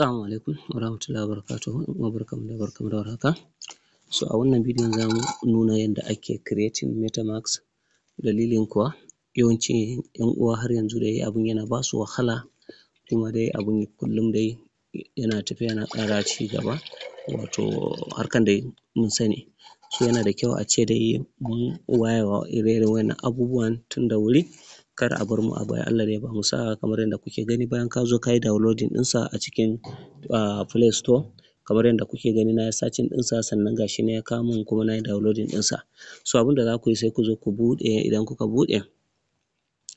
Assalamu alaikum warahmatullahi wabarakatuh. Barkanmu da warhaka. So a wannan bidiyon za mu nuna yadda ake creating metamask. Dalilin kuwa yawanci ƴan uwa har yanzu dai abun yana ba su wahala, kuma dai abun kullum dai yana tafiya yana ƙara ci gaba, wato harkan dai mun sani. So yana da kyau a ce dai mun waye wa ire-iren waƴannan abubuwan tun da wuri, kar a bar mu a baya. Allah dai ya bamu sa'a. Kamar yadda kuke gani, bayan ka zo ka yi downloading ɗinsa a cikin Play Store, kamar yadda kuke gani na yi searching ɗinsa, sannan ga shi nan ya kawo min kuma na yi downloading ɗinsa. So abin da za ku yi, sai ku zo ku buɗe. Idan kuka buɗe,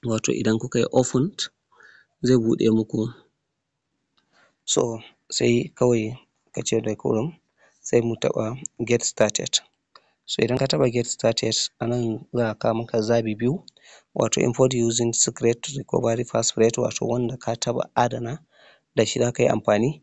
wato idan kuka yi opened, zai buɗe muku. So sai kawai ka ce dai kurum sai mu taɓa get started. So idan ka taɓa get started, a nan za a kawo maka zaɓi biyu, wato import using secret recovery password, wato wanda ka taɓa adana da shi za ka yi amfani,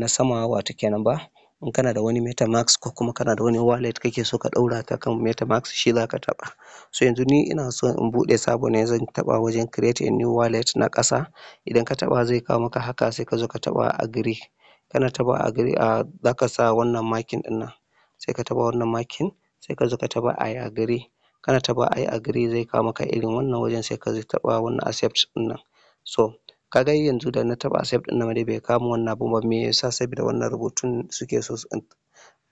na sama wato kenan ba. In kana da wani metamask ko kuma kana da wani wallet kake so ka ɗaura ta kan metamask, shi za ka taɓa. So yanzu ni ina so in buɗe sabo ne, zan taɓa wajen create a new wallet na ƙasa. Idan ka taɓa zai kawo maka haka, sai ka zo ka taɓa agree. Kana taɓa agree, za ka sa wannan marking ɗin nan, sai ka taɓa wannan marking, sai ka zo ka taɓa I agree. Kana taɓa I agree zai kawo maka irin wannan wajen, sai ka zo taɓa wannan accept ɗin nan. So ka ga yanzu da na taɓa accept ɗin nan dai bai kawo min wannan abun ba. Me yasa? Saboda wannan rubutun suke so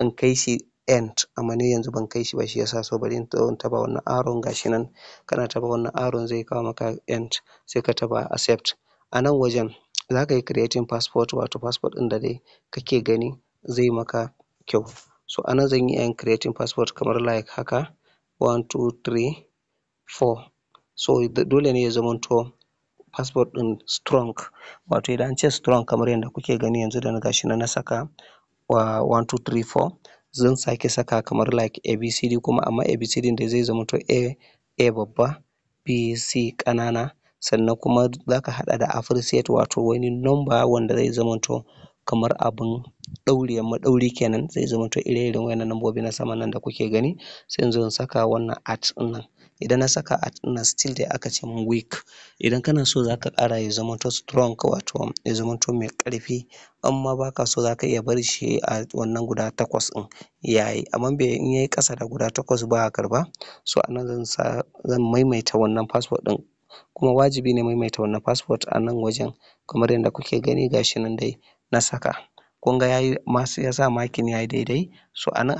in kai shi end, amma ni yanzu ban kai shi ba, shi yasa. So bari in taɓa wannan arrow, ga shi nan. Kana taɓa wannan arrow zai kawo maka end, sai ka taɓa accept. A nan wajen za ka yi creating passport, wato passport ɗin da dai kake gani zai maka kyau. So a nan zan iya creating passport kamar like haka 1, 2, 3, 4. So dole ne ya zamanto passport ɗin strong, wato idan an ce strong kamar yadda kuke gani yanzu da ga shi nan na saka 1, 2, 3, 4. Zan sake saka kamar like ABCD kuma, amma ABCD da zai zamanto A babba, B, C ƙanana, sannan kuma za ka haɗa da appreciate, wato wani number wanda zai zamanto kamar abin ɗauri, amma ɗauri kenan, zai zamanto ire-iren waƴannan lambobi na saman nan da kuke gani. Sai in zo in saka wannan at ɗin nan. Idan na saka at ɗin nan, still dai aka ce mun weak. Idan kana so za ka ƙara ya zamanto strong, wato ya zamanto mai ƙarfi. Amma ba ka so za ka iya bar shi a wannan guda 8 ɗin yayi, amma in yayi ƙasa da guda 8 ba a karɓa. So a nan zan maimaita wannan passport ɗin, kuma wajibi ne maimaita wannan passport a nan wajen, kamar yadda kuke gani ga shi nan dai na saka. Kun ga ya sa marking yayi daidai. So a nan